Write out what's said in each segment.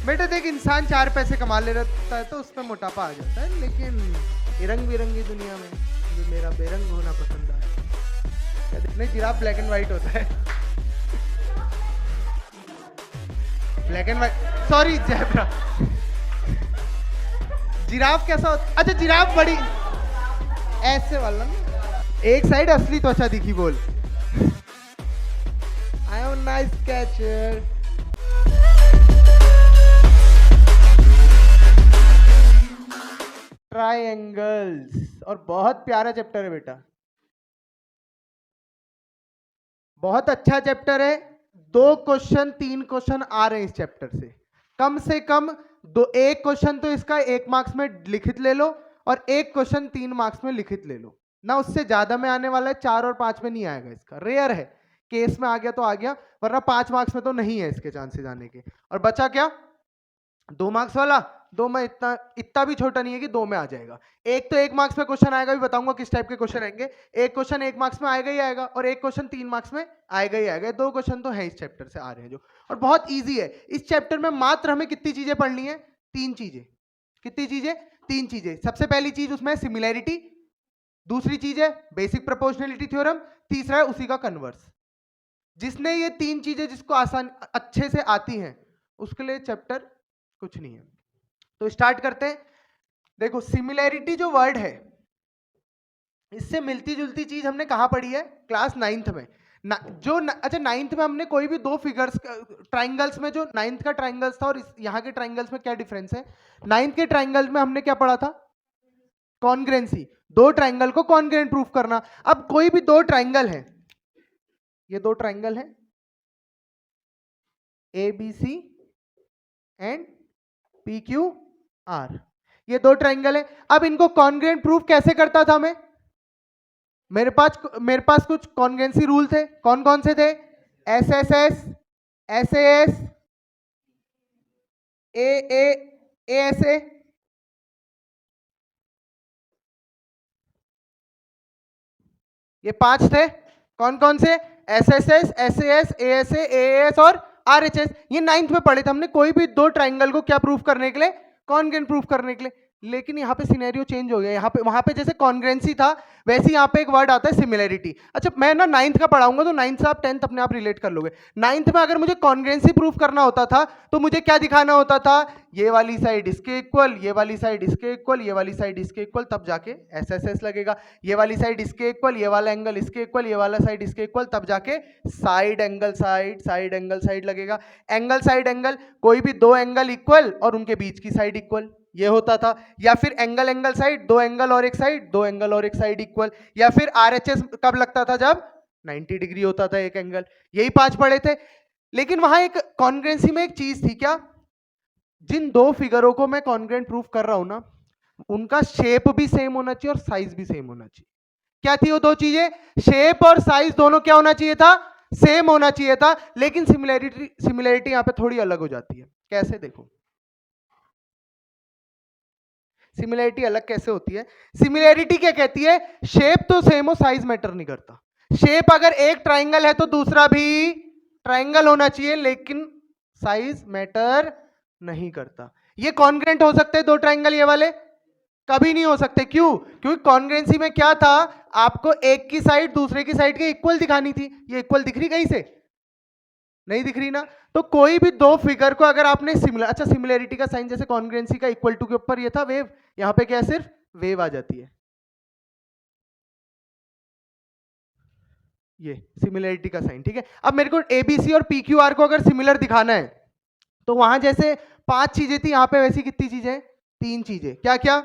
बेटा देख, इंसान 4 पैसे कमा ले रहता है तो उसमें मोटापा आ जाता है, लेकिन ये रंग बिरंगी दुनिया में मुझे मेरा बेरंग होना पसंद है। नहीं, जिराफ ब्लैक एंड व्हाइट होता है। Black and white, sorry zebra. Giraffe कैसा होता? अच्छा, जिराफ बड़ी ऐसे वाला ना, एक साइड असली त्वचा दिखी। बोल, I am nice catcher. Triangles, और बहुत प्यारा चैप्टर है बेटा, बहुत अच्छा चैप्टर है। 2 क्वेश्चन 3 क्वेश्चन आ रहे हैं इस चैप्टर से कम एक क्वेश्चन तो इसका 1 मार्क्स में लिखित ले लो, और 1 क्वेश्चन 3 मार्क्स में लिखित ले लो ना, उससे ज्यादा में आने वाला है। 4 और 5 में नहीं आएगा इसका, रेयर है, केस में आ गया तो आ गया, वरना 5 मार्क्स में तो नहीं है इसके चांसेस आने के। और बचा क्या? 2 मार्क्स वाला, 2 में इतना भी छोटा नहीं है कि 2 में आ जाएगा। एक तो 1 मार्क्स में क्वेश्चन आएगा, भी बताऊंगा किस टाइप के क्वेश्चन आएंगे। एक क्वेश्चन 1 मार्क्स में आएगा ही आएगा, और एक क्वेश्चन 3 मार्क्स में आएगा ही आएगा। 2 क्वेश्चन तो है इस चैप्टर से आ रहे हैं जो, और बहुत इजी है। इस चैप्टर में मात्र हमें कितनी चीजें पढ़नी है? 3 चीजें। कितनी चीजें? 3 चीजें। सबसे पहली चीज उसमें सिमिलैरिटी, दूसरी चीज है बेसिक प्रोपोर्शनैलिटी थ्योरम, तीसरा है उसी का कन्वर्स। जिसने ये 3 चीजें जिसको आसान अच्छे से आती हैं, उसके लिए चैप्टर कुछ नहीं है। तो स्टार्ट करते हैं। देखो, सिमिलैरिटी जो वर्ड है, इससे मिलती जुलती चीज हमने कहां पढ़ी है? क्लास 9th में। अच्छा, 9th में हमने कोई भी 2 फिगर्स ट्राइंगल्स में, जो 9th का ट्राइंगल्स था और यहाँ के ट्राइंगल्स में क्या डिफरेंस है? 9th के ट्राइंगल में हमने क्या पढ़ा था? कॉन्ग्रेंसी। 2 ट्राइंगल को कॉन्ग्रेंट प्रूफ करना। अब कोई भी 2 ट्राइंगल है, ये 2 ट्राइंगल है ABC एंड PQR, ये 2 ट्राइंगल है। अब इनको कॉन्ग्रेंट प्रूफ कैसे करता था मैं? मेरे पास कुछ कॉन्ग्रेंसी रूल थे। कौन कौन से थे? SSS, SAS, AA, ASA। ये 5 थे। कौन कौन से? SSS, SAS, ASA, AAS और RHS। ये 9th में पढ़े थे हमने। कोई भी 2 ट्राइंगल को क्या प्रूफ करने के लिए? कॉन्ग्रेंट प्रूफ करने के लिए। लेकिन यहाँ पे सिनेरियो चेंज हो गया। यहाँ पे, वहां पे जैसे कॉन्ग्रेंसी था, वैसे यहाँ पे एक वर्ड आता है सिमिलैरिटी। अच्छा, मैं ना 9th का पढ़ाऊंगा तो 9th से आप 10th अपने आप रिलेट कर लोगे। 9th में अगर मुझे कॉन्ग्रेंसी प्रूफ करना होता था तो मुझे क्या दिखाना होता था? ये वाली साइड इसके इक्वल, ये वाली साइड इसके इक्वल, ये वाली साइड इसके इक्वल, तब जाके SSS लगेगा। ये वाली साइड इसके इक्वल, ये वाला एंगल इसके इक्वल, ये वाला साइड इसके इक्वल, तब जाके साइड एंगल साइड लगेगा। एंगल साइड एंगल, कोई भी 2 एंगल इक्वल और उनके बीच की साइड इक्वल, ये होता था। या फिर एंगल साइड, 2 एंगल और एक साइड, 2 एंगल और एक साइड इक्वल। या फिर RHS कब लगता था? जब 90 डिग्री होता था एक एंगल। यही 5 पढ़े थे। लेकिन वहां एक कॉन्ग्रेंसी में एक चीज थी, क्या? जिन 2 फिगरों को मैं कॉन्ग्रेंट प्रूफ कर रहा हूं ना, उनका शेप भी सेम होना चाहिए और साइज भी सेम होना चाहिए। क्या थी वो 2 चीजें? शेप और साइज दोनों क्या होना चाहिए था? सेम होना चाहिए था। लेकिन सिमिलैरिटी यहां पे थोड़ी अलग हो जाती है। कैसे? देखो, सिमिलैरिटी अलग कैसे होती है? सिमिलैरिटी क्या कहती है? शेप तो सेम हो, साइज मैटर नहीं करता। शेप अगर एक ट्राइंगल है तो दूसरा भी ट्राइंगल होना चाहिए, लेकिन साइज मैटर नहीं करता। ये कॉन्ग्रेंट हो सकते हैं 2 ट्राइंगल, ये वाले कभी नहीं हो सकते। क्यों? क्योंकि कॉन्ग्रेंसी में क्या था? आपको एक की साइड दूसरे की साइड के इक्वल दिखानी थी। ये इक्वल दिख रही कहीं से? नहीं दिख रही ना। तो कोई भी 2 फिगर को अगर आपने सिमिलर, अच्छा, सिमिलैरिटी का साइन जैसे कॉन्ग्रेंसी का इक्वल टू के ऊपर ये था वेव, यहां पे क्या है? सिर्फ वेव आ जाती है। ये सिमिलैरिटी का साइन, ठीक है। अब मेरे को ABC और PQR को अगर सिमिलर दिखाना है तो वहां जैसे 5 चीजें थी, यहां पे वैसी कितनी चीजें? 3 चीजें। क्या क्या?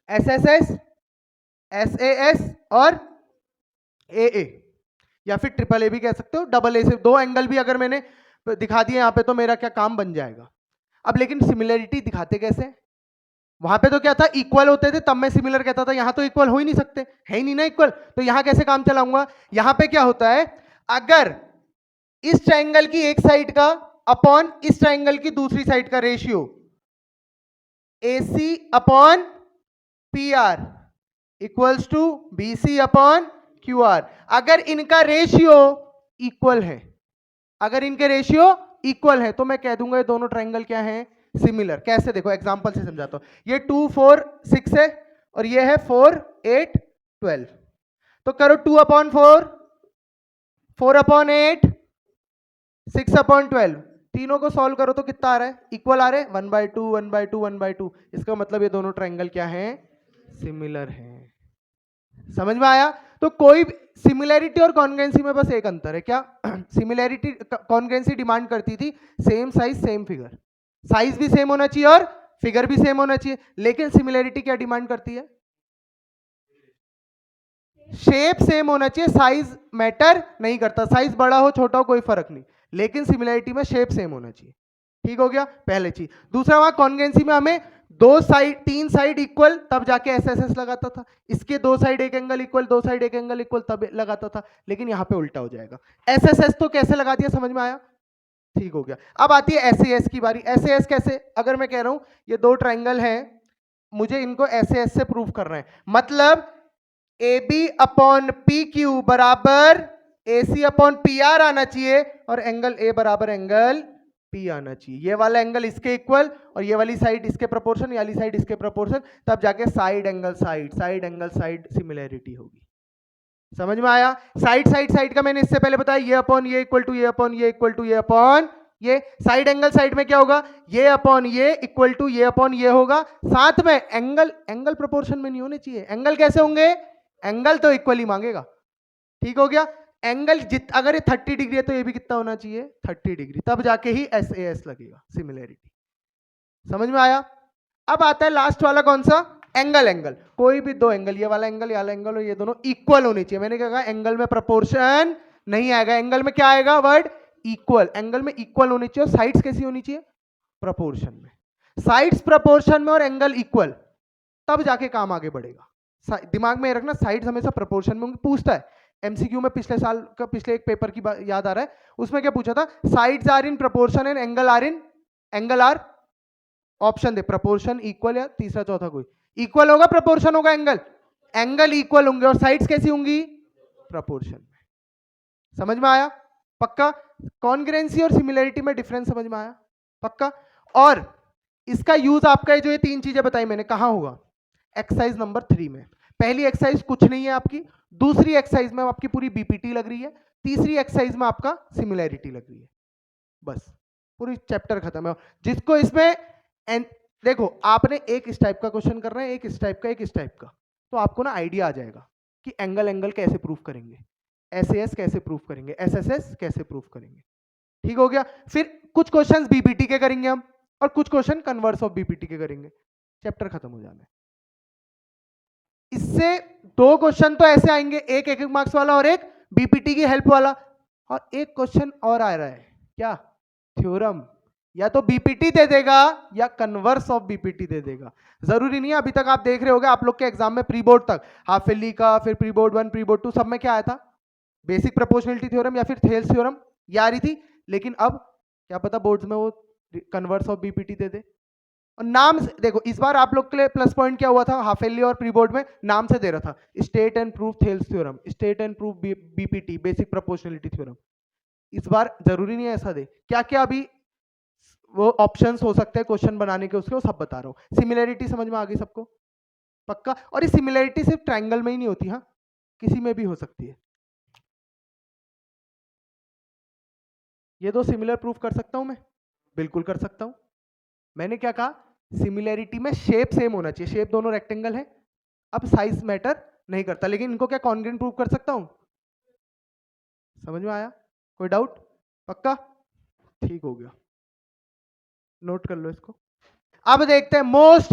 SSS, SAS और AA, या फिर ट्रिपल A भी कह सकते हो, डबल A से 2 एंगल भी अगर मैंने दिखा दिए यहां पे तो मेरा क्या काम बन जाएगा। अब लेकिन सिमिलैरिटी दिखाते कैसे? वहां पे तो क्या था? इक्वल होते थे, तब मैं सिमिलर कहता था। यहां तो इक्वल हो ही नहीं सकते, है ही नहीं ना इक्वल, तो यहां कैसे काम चलाऊंगा? यहां पे क्या होता है? अगर इस ट्राइंगल की एक साइड का अपॉन इस ट्राइंगल की दूसरी साइड का ratio AC upon PR equals to BC upon QR, अगर इनका रेशियो इक्वल है, अगर इनके रेशियो इक्वल है तो मैं कह दूंगा ये दोनों ट्रायंगल क्या है, सिमिलर। कैसे, देखो एग्जांपल से समझाता हूं। ये 2 4 6 है और ये है 4 8 12। तो करो 2/4, 4/8, 6/12, तीनों को सॉल्व करो तो कितना आ रहा है, इक्वल आ रहा है, 1/2 1/2 1/2। इसका मतलब ये दोनों ट्रायंगल क्या है, सिमिलर है। समझ में आया? तो कोई सिमिलैरिटी और कॉन्ग्रुएंसी में बस एक अंतर है, क्या? सिमिलैरिटी कॉन्ग्रुएंसी डिमांड करती थी same size same figure, size भी सेम होना चाहिए और फिगर भी सेम होना चाहिए। लेकिन सिमिलैरिटी क्या डिमांड करती है, शेप सेम होना चाहिए, साइज मैटर नहीं करता, साइज बड़ा हो छोटा हो कोई फर्क नहीं, लेकिन सिमिलैरिटी में शेप सेम होना चाहिए। ठीक हो गया पहले चीज। दूसरा, वहां कॉन्ग्रुएंसी में हमें दो साइड तीन साइड इक्वल तब जाके एसएसएस लगाता था, इसके दो साइड एक एंगल इक्वल, दो साइड एक एंगल इक्वल तब लगाता था, लेकिन यहां पे उल्टा हो जाएगा। एसएसएस तो कैसे लगा दिया, समझ में आया? ठीक हो गया। अब आती है एसएएस की बारी। एसएएस कैसे, अगर मैं कह रहा हूं ये दो ट्रायंगल हैं, मुझे इनको एसएएस से प्रूव करना है, मतलब AB/PQ बराबर AC/PR आना चाहिए और एंगल A बराबर एंगल P आना चाहिए। ये वाला एंगल इसके इक्वल और ये वाली साइड इसके प्रोपोर्शन, ये वाली साइड इसके प्रोपोर्शन, तब जाके साइड एंगल साइड सिमिलैरिटी होगी। समझ में आया? साइड का मैंने इससे पहले बताया, ये अपॉन ये इक्वल टू ये अपॉन ये इक्वल टू ये अपॉन ये। साइड एंगल साइड में क्या होगा, ये अपॉन ये इक्वल टू ये अपॉन ये होगा। साथ में एंगल प्रोपोर्शन में नहीं होने चाहिए। एंगल कैसे होंगे, एंगल तो इक्वल ही मांगेगा। ठीक हो गया। एंगल अगर ये 30 डिग्री है तो ये भी कितना होना चाहिए, 30 डिग्री, तब जाके ही एसएएस लगेगा, सिमिलैरिटी। समझ में आया? अब आता है लास्ट वाला, कौन सा, एंगल। कोई भी दो एंगल, ये वाला एंगल और ये दोनों इक्वल होनी चाहिए। मैंने क्या कहा, एंगल में प्रोपोर्शन नहीं आएगा, एंगल में क्या आएगा, वर्ड इक्वल। एंगल में इक्वल होनी चाहिए। साइड्स कैसी होनी चाहिए, प्रोपोर्शन में। साइड्स प्रोपोर्शन में और एंगल इक्वल, तब जाके काम आगे बढ़ेगा। दिमाग में रखना, साइड्स हमेशा प्रोपोर्शन में पूछता है। एमसीक्यू में पिछले साल का पिछले एक पेपर की याद आ रहा है, उसमें क्या पूछा था, sides are in proportion and angle are option दे, प्रोपोर्शन इक्वल या तीसरा चौथा कोई, इक्वल होगा प्रोपोर्शन होगा, एंगल इक्वल होंगे और साइड्स कैसी होंगी, प्रोपोर्शन में। समझ में आया? पक्का? कॉन्ग्रुएंसी और सिमिलैरिटी में डिफरेंस समझ में आया? पक्का? और इसका यूज आपका जो ये तीन चीजें बताई मैंने, कहां होगा, एक्सरसाइज नंबर 3 में। पहली एक्सरसाइज कुछ नहीं है आपकी, दूसरी एक्सरसाइज में आपकी पूरी बीपीटी लग रही है, तीसरी एक्सरसाइज में आपका सिमिलैरिटी लग रही है। बस पूरी चैप्टर खत्म है। जिसको इसमें देखो, आपने एक इस टाइप का क्वेश्चन कर रहे हैं, एक इस टाइप का, एक इस टाइप का, तो आपको ना आइडिया आ जाएगा कि एंगल कैसे प्रूफ करेंगे, एसएएस कैसे प्रूफ करेंगे, एसएसएस कैसे प्रूफ करेंगे। ठीक हो गया। फिर कुछ क्वेश्चंस बीपीटी के करेंगे हम और कुछ क्वेश्चन कन्वर्स ऑफ बीपीटी के करेंगे, चैप्टर खत्म हो जाना है। इससे दो क्वेश्चन तो ऐसे आएंगे, एक एक मार्क्स वाला और एक बीपीटी की हेल्प वाला, और एक क्वेश्चन और आ रहा है, क्या, थ्योरम। या तो बीपीटी दे देगा या कन्वर्स ऑफ बीपीटी दे देगा। जरूरी नहीं है, अभी तक आप देख रहे होगे आप लोग के एग्जाम में प्री बोर्ड तक, हाफ ईयरली का, फिर प्री बोर्ड 1 प्री बोर्ड 2 सब में क्या आया था, बेसिक प्रोपोर्शनलिटी थ्योरम या फिर थेल्स थ्योरम, ये आ रही थी। लेकिन अब क्या पता बोर्ड्स में वो कन्वर्स ऑफ बीपीटी दे दे। और नाम से देखो, इस बार आप लोग के लिए प्लस पॉइंट क्या हुआ था, हाफ ईयरली और प्री बोर्ड में नाम से दे रहा था, state and proof Thales theorem, state and proof BPT, basic proportionality theorem. इस बार जरूरी नहीं है ऐसा दे, क्या क्या अभी वो ऑप्शंस हो सकते हैं क्वेश्चन बनाने के, उसके वो सब बता रहा हूं। सिमिलैरिटी समझ में आ गई सबको? पक्का? और ये सिमिलैरिटी सिर्फ ट्रायंगल में ही नहीं होती, हाँ किसी में भी हो सकती है। ये दो सिमिलर प्रूफ कर सकता हूं मैं, बिल्कुल कर सकता हूं। मैंने क्या कहा, सिमिलैरिटी में शेप सेम होना चाहिए, शेप दोनों रेक्टेंगल है, अब साइज मैटर नहीं करता, लेकिन इनको क्या कॉन्ग्रुएंट प्रूफ कर सकता हूं। समझ में आया? कोई डाउट? पक्का? ठीक हो गया, नोट कर लो इसको। अब देखते हैं मोस्ट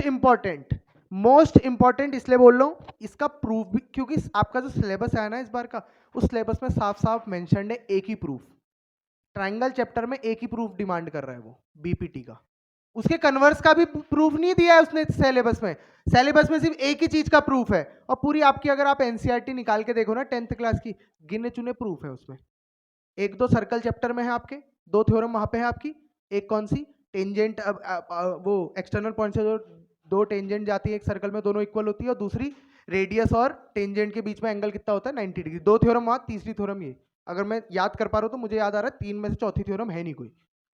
इंपॉर्टेंट इसलिए बोल रहा हूं, इसका प्रूफ भी, क्योंकि आपका जो सिलेबस है ना इस बार का, उस सिलेबस में साफ साफ मेंशन्ड है एक ही प्रूफ, ट्रायंगल चैप्टर में एक ही प्रूफ डिमांड कर रहा है वो, बीपीटी का। उसके कन्वर्स का भी प्रूफ नहीं दिया है उसने सिलेबस में सिर्फ एक ही चीज का प्रूफ है। और पूरी आपकी अगर आप एनसीईआरटी निकाल के देखो ना 10th क्लास की, गिने चुने प्रूफ है उसमें। एक दो सर्कल चैप्टर में है आपके, दो थ्योरम वहां पे है आपकी, एक कौन सी, टेंजेंट, वो एक्सटर्नल पॉइंट से जो दो टेंजेंट जाती है एक सर्कल में, दोनों इक्वल होती है, और दूसरी रेडियस और टेंजेंट के बीच में एंगल कितना होता है, 90 डिग्री। दो थ्योरम वहां, तीसरी थ्योरम ये। अगर मैं याद कर पा रहा हूं तो मुझे याद आ रहा है 3 में से चौथी थ्योरम है नहीं कोई,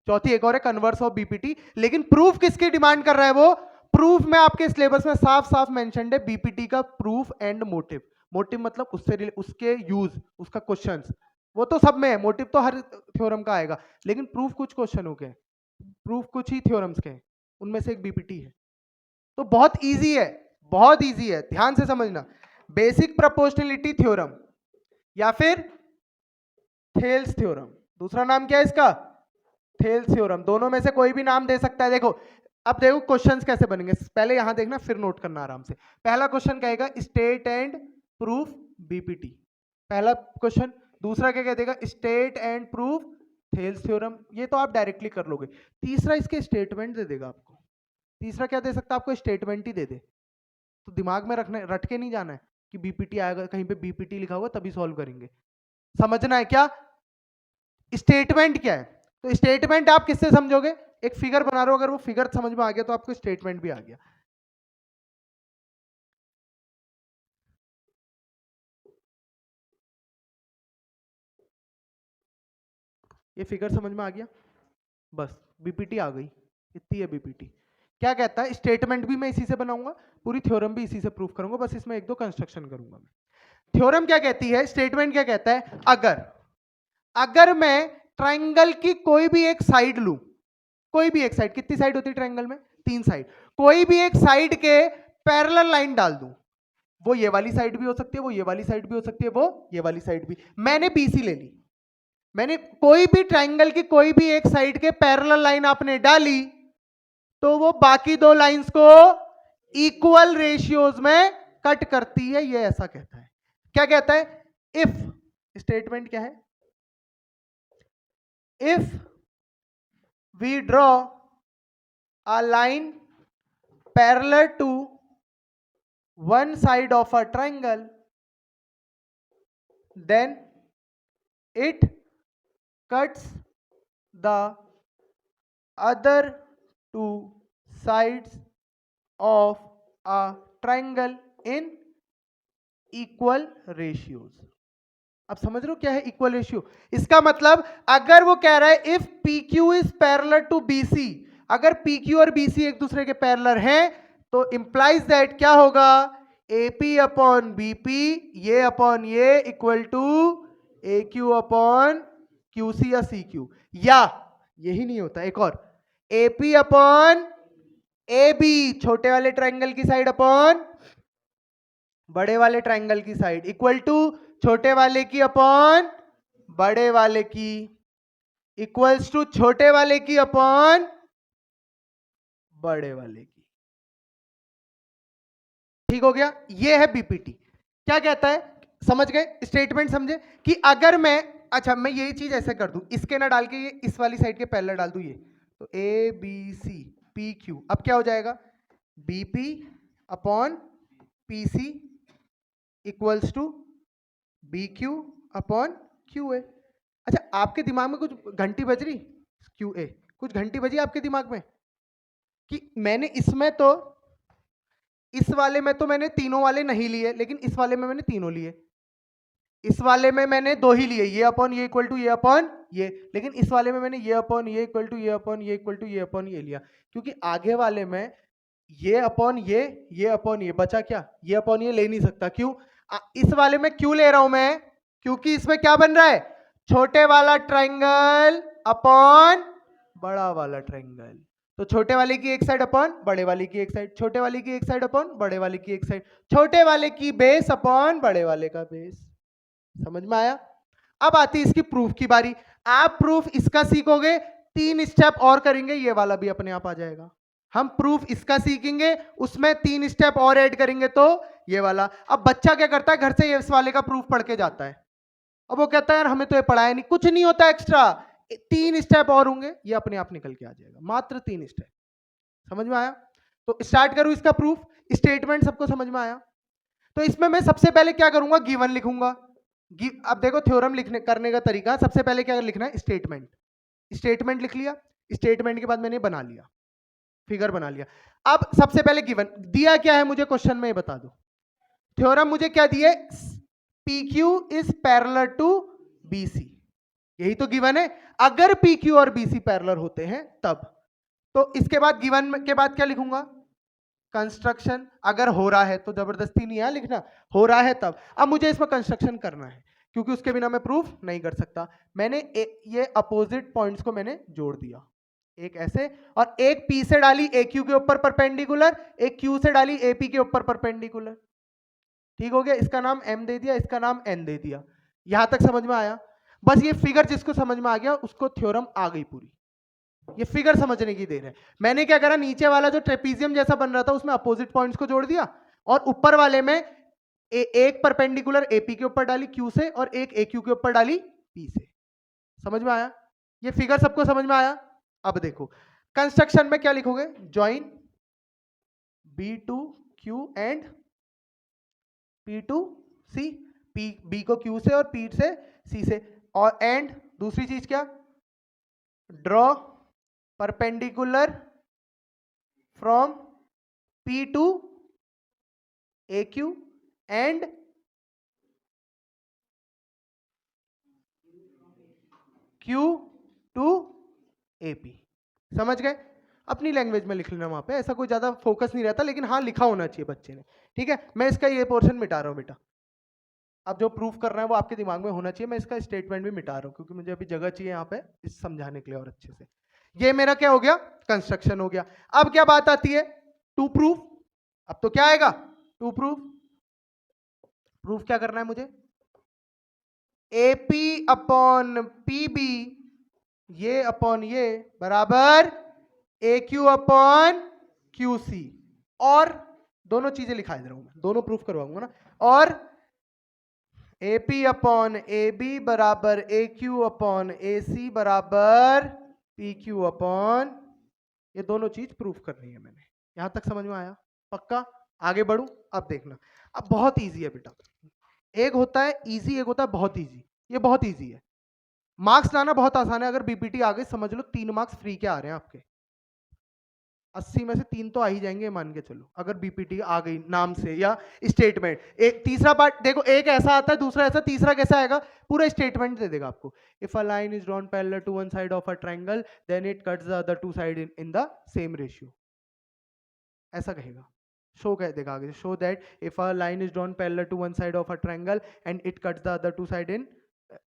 चौथी एक और है कन्वर्स ऑफ बीपीटी। लेकिन प्रूफ किसकी डिमांड कर रहा है वो? प्रूफ में आपके सिलेबस में साफ साफ मेंशन्ड है बीपीटी का प्रूफ एंड मोटिव। मोटिव मतलब उससे उसके यूज, उसका क्वेश्चंस, वो तो सब में है, मोटिव तो हर थ्योरम का आएगा, लेकिन प्रूफ कुछ क्वेश्चन हो गए, प्रूफ कुछ ही थ्योरम्स के हैं, उनमें से एक बीपीटी है। तो बहुत इजी है, बहुत इजी है, ध्यान से समझना। बेसिक प्रोपोर्शनलिटी थ्योरम या फिर थेल्स थ्योरम, दूसरा नाम क्या है इसका? Thales theorem. दोनों में से कोई भी नाम दे सकता है। देखो अब देखो क्वेश्चंस कैसे बनेंगे, पहले यहां देखना फिर नोट करना आराम से। पहला क्वेश्चन कहेगा स्टेट एंड प्रूफ बीपीटी, पहला क्वेश्चन। दूसरा क्या कह देगा? State and proof Thales theorem, ये तो आप डायरेक्टली कर लोगे। तीसरा इसके स्टेटमेंट दे देगा आपको। तीसरा क्या दे सकता है आपको? स्टेटमेंट ही दे दे। तो दिमाग में रखना, रट के नहीं जाना है कि बीपीटी आएगा, कहीं पे बीपीटी लिखा हुआ तभी सॉल्व करेंगे, समझना है क्या स्टेटमेंट क्या है। तो स्टेटमेंट आप किससे समझोगे? एक फिगर बना रहे हो, अगर वो फिगर समझ में आ गया तो आपको स्टेटमेंट भी आ गया। ये फिगर समझ में आ गया, बस बीपीटी आ गई, इतनी है बीपीटी। क्या कहता है? स्टेटमेंट भी मैं इसी से बनाऊंगा, पूरी थ्योरम भी इसी से प्रूफ करूंगा, बस इसमें एक दो कंस्ट्रक्शन करूंगा मैं। थ्योरम क्या कहती है, स्टेटमेंट क्या कहता है? अगर मैं ट्राइंगल की कोई भी एक साइड लूं, कोई भी एक साइड, कितनी साइड होती है ट्राइंगल में? 3 साइड। कोई भी एक साइड के पैरेलल लाइन डाल दूं, वो ये वाली साइड भी हो सकती है, वो ये वाली साइड भी हो सकती है, वो ये वाली साइड भी। मैंने बीसी ले ली, मैंने कोई भी ट्राइंगल की कोई भी एक साइड के पैरेलल लाइन आपने डाली, तो वो बाकी दो लाइंस को इक्वल रेशियोज में कट करती है, ये ऐसा कहता है। क्या कहता है? इफ, स्टेटमेंट क्या है? If we draw a line parallel to one side of a triangle, then it cuts the other two sides of a triangle in equal ratios। अब समझ रहे हो क्या है इक्वल रेशियो? इसका मतलब अगर वो कह रहा है if PQ is parallel to BC, अगर PQ और BC एक दूसरे के पैरेलल हैं, तो इंप्लाइज दैट क्या होगा? AP अपॉन BP, ये अपॉन ये equal to AQ upon QC या CQ, या यही नहीं होता, एक और AP अपॉन AB, छोटे वाले ट्राइंगल की साइड अपॉन बड़े वाले ट्राइंगल की साइड, इक्वल टू छोटे वाले की अपॉन बड़े वाले की, इक्वल्स टू छोटे वाले की अपॉन बड़े वाले की। ठीक हो गया? ये है बीपीटी। क्या कहता है, समझ गए? स्टेटमेंट समझे कि अगर मैं, अच्छा मैं यही चीज ऐसे कर दूं, इसके ना डाल के ये इस वाली साइड के पैरेलल डाल दूं, ये तो ABC PQ, अब क्या हो जाएगा? BP upon PC equals to BQ upon QA। अच्छा आपके दिमाग में कुछ घंटी बज रही? QA कुछ घंटी बजी आपके दिमाग में कि मैंने इसमें तो, इस वाले में तो मैंने तीनों वाले नहीं लिए, लेकिन इस वाले में मैंने तीनों लिए, इस वाले में मैंने दो ही लिए, ये अपॉन ये इक्वल टू ये अपॉन ये, लेकिन इस वाले में मैंने ये अपॉन ये इक्वल टू ये अपॉन ये इक्वल टू ये अपॉन ये लिया, क्योंकि आगे वाले में ये अपॉन ये अपॉन ये बचा क्या? ये अपॉन ये ले नहीं सकता। क्यों? इस वाले में क्यों ले रहा हूं मैं? क्योंकि इसमें क्या बन रहा है? छोटे वाला ट्राइंगल अपॉन बड़ा वाला ट्राइंगल, तो छोटे वाले की एक साइड अपॉन बड़े वाले की एक साइड, छोटे वाले की एक साइड अपॉन बड़े वाले की एक साइड, छोटे वाले की बेस अपॉन बड़े वाले का बेस। समझ में आया? अब आती है इसकी प्रूफ की बारी। आप प्रूफ इसका सीखोगे, 3 स्टेप और करेंगे, ये वाला भी अपने आप आ जाएगा। हम प्रूफ इसका सीखेंगे, उसमें 3 स्टेप और ऐड करेंगे तो ये वाला। अब बच्चा क्या करता है, घर से इस वाले का प्रूफ पढ़ के जाता है, अब वो कहता है यार हमें तो ये पढ़ाया नहीं, कुछ नहीं होता एक्स्ट्रा, 3 स्टेप और होंगे, ये अपने आप निकल के आ जाएगा, मात्र 3 स्टेप। समझ में आया? तो स्टार्ट करूं इसका प्रूफ। स्टेटमेंट सबको समझ में आया? तो इसमें मैं सबसे पहले क्या करूंगा, गिवन लिखूंगा। अब देखो थ्योरम लिखने करने का तरीका, सबसे पहले क्या लिखना है? स्टेटमेंट। स्टेटमेंट लिख लिया, स्टेटमेंट के बाद मैंने बना लिया, फिगर बना लिया। अब सबसे पहले गिवन दिया क्या है मुझे, क्वेश्चन में ये बता दो। थ्योरम मुझे क्या दिया? PQ is parallel to BC, यही तो गिवन है, अगर पी क्यू और बीसी पैरेलल होते हैं तब। तो इसके बाद गिवन के बाद क्या लिखूंगा, कंस्ट्रक्शन। अगर हो रहा है तो जबरदस्ती नहीं है लिखना, हो रहा है तब। अब मुझे इसमें कंस्ट्रक्शन करना है क्योंकि उसके बिना मैं प्रूफ नहीं कर सकता। मैंने ये अपोजिट पॉइंट्स को मैंने जोड़ दिया, एक ऐसे और एक पी से डाली ए क्यू के ऊपर परपेंडिकुलर, एक क्यू से डाली ए पी के ऊपर परपेंडिकुलर। ठीक हो गया, इसका नाम एम दे दिया, इसका नाम एन दे दिया। यहां तक समझ में आया? बस ये फिगर जिसको समझ में आ गया उसको थ्योरम आ गई पूरी। ये फिगर समझने की देर है। मैंने क्या करा, नीचे वाला जो ट्रेपीजियम जैसा बन रहा था उसमें अपोजिट पॉइंट्स को जोड़ दिया और ऊपर वाले में एक परपेंडिकुलर एपी के ऊपर डाली क्यू से और एक ए क्यू के ऊपर डाली पी से। समझ में आया? ये फिगर सबको समझ में आया? अब देखो कंस्ट्रक्शन में क्या लिखोगे, join B to Q and P to C, P B को क्यू से और पी से सी से, और एंड दूसरी चीज क्या, draw perpendicular from P to AQ and Q to AP। समझ गए? अपनी लैंग्वेज में लिख लेना वहां पे, ऐसा कोई ज्यादा फोकस नहीं रहता, लेकिन हाँ लिखा होना चाहिए बच्चे ने। ठीक है, मैं इसका ये पोर्शन मिटा रहा हूं बेटा। अब जो प्रूफ करना है वो आपके दिमाग में होना चाहिए। मैं इसका स्टेटमेंट भी मिटा रहा हूं क्योंकि मुझे अभी जगह चाहिए यहाँ पे इस समझाने के लिए और अच्छे से। ये मेरा क्या हो गया, कंस्ट्रक्शन हो गया। अब क्या बात आती है, टू प्रूफ। अब तो क्या आएगा, टू प्रूफ। प्रूफ क्या करना है मुझे, AP अपॉन PB ये अपॉन ये बराबर AQ अपॉन QC, और दोनों चीजें लिखा दे रहा हूं मैं, दोनों प्रूफ करवाऊंगा ना। और AP अपॉन AB बराबर AQ अपॉन AC बराबर PQ अपॉन, ये दोनों चीज प्रूफ करनी है मैंने। यहां तक समझ में आया? पक्का? आगे बढ़ू? अब देखना, अब बहुत इजी है बेटा। एक होता है इजी, एक होता है बहुत इजी। ये बहुत इजी है, मार्क्स लाना बहुत आसान है। अगर बीपीटी आ गई समझ लो 3 मार्क्स फ्री के आ रहे हैं आपके, 80 में से 3 तो आ ही जाएंगे मान के चलो, अगर बीपीटी आ गई नाम से या स्टेटमेंट। एक तीसरा पार्ट देखो, एक ऐसा आता है, दूसरा ऐसा, तीसरा कैसा आएगा, पूरा स्टेटमेंट दे देगा आपको। If a line is drawn parallel to one side of a triangle then it cuts the other two side in the same ratio, ऐसा कहेगा। शो कह देगा आगे, show that if a line is drawn parallel to one side of a triangle and it cuts the other two side in,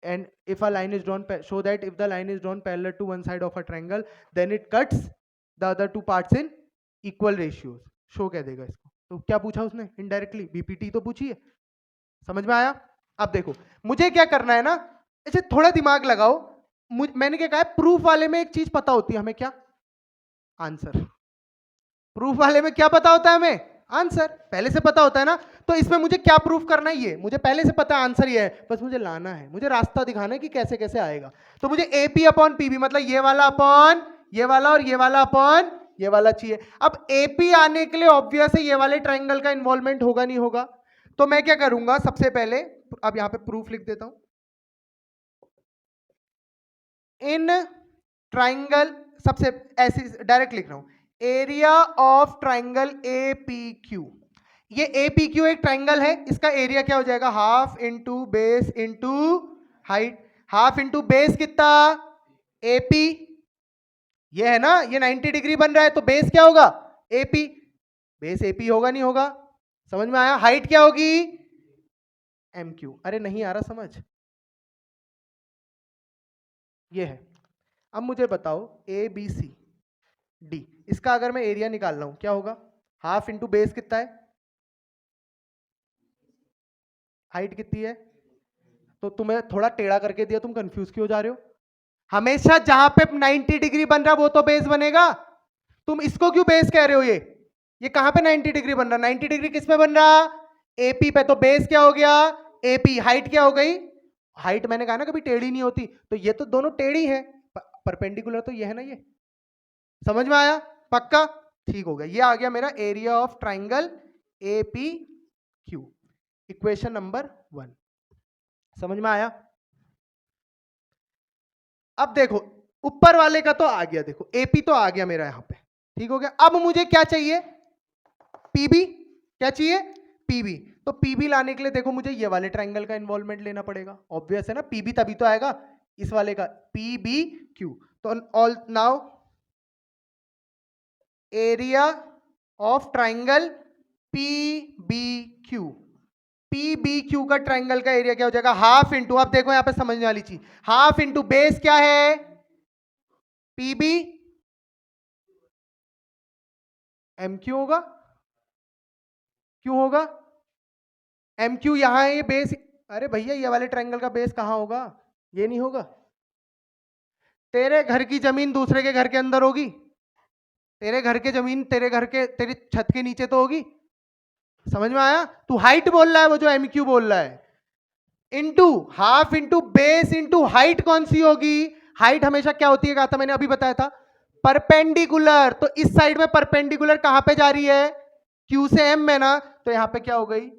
and if a line is drawn, show that if the line is drawn parallel to one side of a triangle then it cuts the other two parts in equal ratios। Show कह देगा इसको। तो क्या पूछा उसने, indirectly BPT तो पूछी है। समझ में आया? अब देखो मुझे क्या करना है ना, ऐसे थोड़ा दिमाग लगाओ। मैंने क्या कहा है, प्रूफ वाले में एक चीज पता होती है हमें, क्या, आंसर। प्रूफ वाले में क्या पता होता है हमें, आंसर पहले से पता होता है ना। तो इसमें मुझे क्या प्रूफ करना है, ये मुझे पहले से पता है, आंसर ये है, बस मुझे लाना है, मुझे रास्ता दिखाना है कि कैसे कैसे आएगा। तो मुझे AP अपॉन PB मतलब ये वाला अपॉन ये वाला और ये वाला अपॉन ये वाला चाहिए। अब AP आने के लिए ऑब्वियस है ये वाले ट्राइंगल का इन्वॉल्वमेंट होगा नहीं होगा। तो मैं क्या करूंगा, सबसे पहले अब यहां पे प्रूफ लिख देता हूं, इन ट्राइंगल, सबसे ऐसे डायरेक्ट लिख रहा हूं, एरिया ऑफ ट्राइंगल APQ। ये APQ एक ट्राइंगल है, इसका एरिया क्या हो जाएगा, half into base into height. Half into base कितना, AP, ये है ना, ये 90 डिग्री बन रहा है, तो बेस क्या होगा, AP। बेस AP होगा नहीं होगा? समझ में आया? हाइट क्या होगी, MQ। अरे नहीं आ रहा समझ, ये है। अब मुझे बताओ ABCD, इसका अगर मैं एरिया निकाल रहा हूं क्या होगा, हाफ इंटू बेस कितना है, हाइट कितनी है। तो तुम्हें थोड़ा टेढ़ा करके दिया, तुम कंफ्यूज क्यों हो जा रहे हो? हमेशा जहां पे 90 डिग्री बन रहा वो तो बेस बनेगा, तुम इसको क्यों बेस कह रहे हो? ये कहां पे 90 डिग्री बन रहा, 90 डिग्री किस में बन रहा, AP पे। तो बेस क्या हो गया, AP। हाइट क्या हो गई, हाइट मैंने कहा ना कभी टेढ़ी नहीं होती, तो ये तो दोनों टेढ़ी है, परपेंडिकुलर तो ये है ना ये। समझ में आया? पक्का? ठीक हो गया, ये आ गया मेरा area of triangle APQ, equation number 1। समझ में आया? अब देखो ऊपर वाले का तो आ गया, देखो AP तो आ गया मेरा यहां पे, ठीक हो गया। अब मुझे क्या चाहिए, PB। क्या चाहिए, PB। तो PB लाने के लिए देखो मुझे ये वाले ट्राइंगल का इन्वॉल्वमेंट लेना पड़ेगा, ऑब्वियस है ना, PB तभी तो आएगा। इस वाले का पी बी क्यू। तो all now area of triangle P B Q, P B Q का ट्राइंगल का एरिया क्या हो जाएगा, हाफ इंटू, अब देखो यहां पे समझने वाली चीज, हाफ इंटू बेस क्या है, पी बी, एम क्यू होगा, क्यों होगा, एम क्यू यहां है, ये बेस, अरे भैया ये वाले ट्राइंगल का बेस कहां होगा, ये नहीं होगा। तेरे घर की जमीन दूसरे के घर के अंदर होगी, तेरे घर के जमीन तेरे घर के तेरी छत के नीचे तो होगी, समझ में आया। तू हाइट बोल रहा है, वो जो एम क्यू बोल रहा है, into half into base into height कौन सी होगी, हाइट हमेशा क्या होती है, कहा था मैंने अभी बताया था, परपेंडिकुलर। तो इस साइड में परपेंडिकुलर कहां पे जा रही है, क्यू से एम में ना, तो यहां पे क्या हो गई,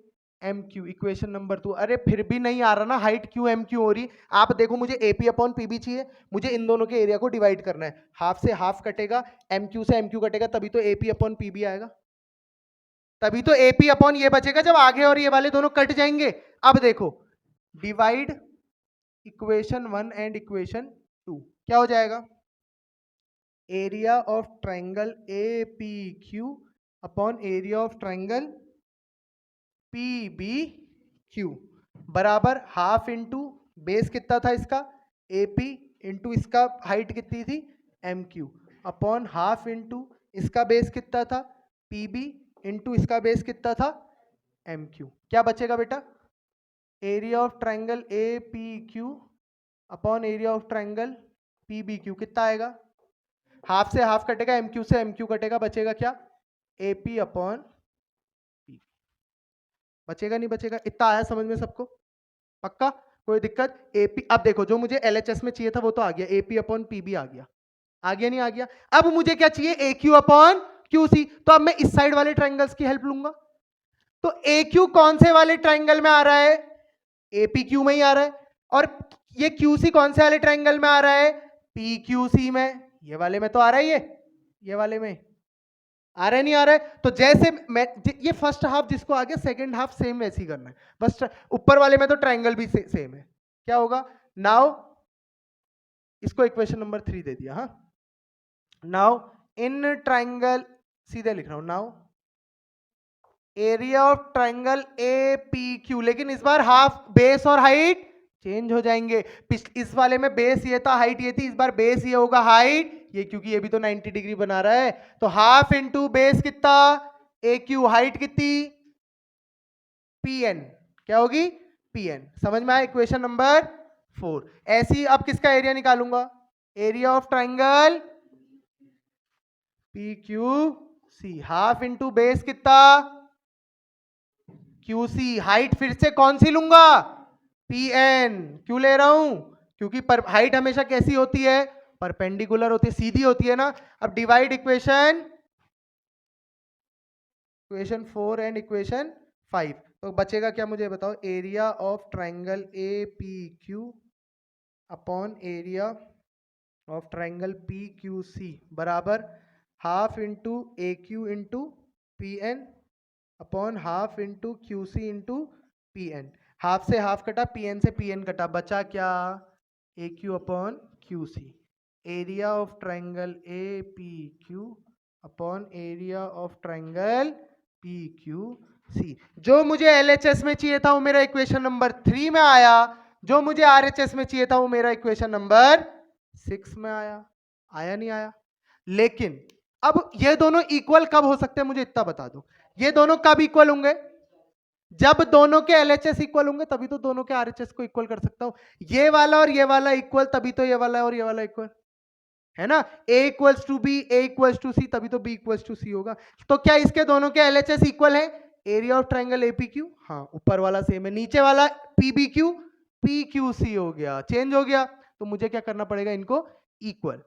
एम क्यू, इक्वेशन नंबर 2। अरे फिर भी नहीं आ रहा ना, हाइट क्यू एम क्यू हो रही। आप देखो मुझे एपी अपॉन पीबी चाहिए, मुझे इन दोनों के एरिया को डिवाइड करना है, हाफ से हाफ कटेगा, एम क्यू से एम क्यू कटेगा, तभी तो एपी अपॉन पीबी आएगा, तभी तो एपी अपॉन ये बचेगा जब आगे और ये वाले दोनों कट जाएंगे। अब देखो डिवाइड इक्वेशन 1 एंड इक्वेशन 2, क्या हो जाएगा, area of triangle A P Q upon area of triangle P B Q बराबर हाफ इंटू बेस कितना था इसका, ए पी, इंटू इसका हाइट कितनी थी, M Q, upon half into इसका बेस कितना था, पी बी, इंटू इसका बेस कितना था, एम क्यू। क्या बचेगा बेटा, area of triangle A P Q upon area of triangle P B Q कितना आएगा, हाफ से हाफ कटेगा, एम क्यू से एम क्यू कटेगा, बचेगा क्या, ए पी अपॉन पी, बचेगा नहीं बचेगा, इतना आया समझ में सबको, पक्का कोई दिक्कत। एपी, अब देखो जो मुझे एलएचएस में चाहिए था वो तो आ गया, एपी अपॉन पीबी आ गया, आ गया नहीं आ गया। अब मुझे क्या चाहिए, ए क्यू अपॉन क्यू सी, तो अब मैं इस साइड वाले ट्राइंगल्स की हेल्प लूंगा। तो ए क्यू कौन से वाले ट्राइंगल में आ रहा है, एपी क्यू में ही आ रहा है, और ये क्यू सी कौन से वाले ट्राइंगल में आ रहा है, पी क्यू सी में, ये वाले में तो आ रहा है, ये वाले में आ रहा है नहीं आ रहा है। तो जैसे मैं ये फर्स्ट हाफ जिसको आ गया, सेकंड हाफ सेम वैसे ही करना है, बस ऊपर वाले में तो ट्राइंगल भी सेम है। क्या होगा, नाउ इसको इक्वेशन नंबर 3 दे दिया, हाँ, नाउ इन ट्राइंगल, सीधे लिख रहा हूं, now area of triangle A P Q, लेकिन इस बार हाफ बेस और हाइट चेंज हो जाएंगे। इस वाले में बेस ये था, हाइट ये थी, इस बार बेस ये होगा, हाइट ये, क्योंकि ये भी तो 90 डिग्री बना रहा है। तो हाफ इंटू बेस कितना, ए क्यू, हाइट कितनी, पी एन, क्या होगी, पी एन। समझ में आया, इक्वेशन नंबर 4। ऐसी अब किसका एरिया निकालूंगा, area of triangle P Q C, half into base कितना, क्यू सी, हाइट फिर से कौन सी लूंगा, पी एन। क्यों ले रहा हूं, क्योंकि हाइट हमेशा कैसी होती है, परपेंडिकुलर होती है, सीधी होती है ना। अब डिवाइड इक्वेशन 4 एंड इक्वेशन 5, तो बचेगा क्या मुझे बताओ, area of triangle A P Q upon area of triangle P Q C बराबर half into A Q into P N upon half into Q C into P N. Half से half कटा, P N से P N कटा, बचा क्या, A Q upon Q C, area of triangle A P Q upon area of triangle P Q C. जो मुझे LHS में चाहिए था वो मेरा इक्वेशन नंबर 3 में आया, जो मुझे आरएचएस में चाहिए था वो मेरा इक्वेशन नंबर 6 में आया। आया नहीं आया, लेकिन अब ये दोनों इक्वल कब हो सकते हैं मुझे इतना बता दो, ये दोनों कब इक्वल होंगे, जब दोनों के एलएचएस इक्वल होंगे तभी तो दोनों के आरएचएस को इक्वल कर सकता हूं। ये वाला और ये वाला इक्वल, तभी तो ये वाला और ये वाला इक्वल है ना, a equals to b, a equals to c, तभी तो b इक्वल्स टू सी होगा। तो क्या इसके दोनों के एलएचएस इक्वल है, एरिया ऑफ ट्राइंगल एपीक्यू, हाँ ऊपर वाला सेम है, नीचे वाला पीबीक्यू पीक्यूसी हो गया, चेंज हो गया। तो मुझे क्या करना पड़ेगा, इनको इक्वल,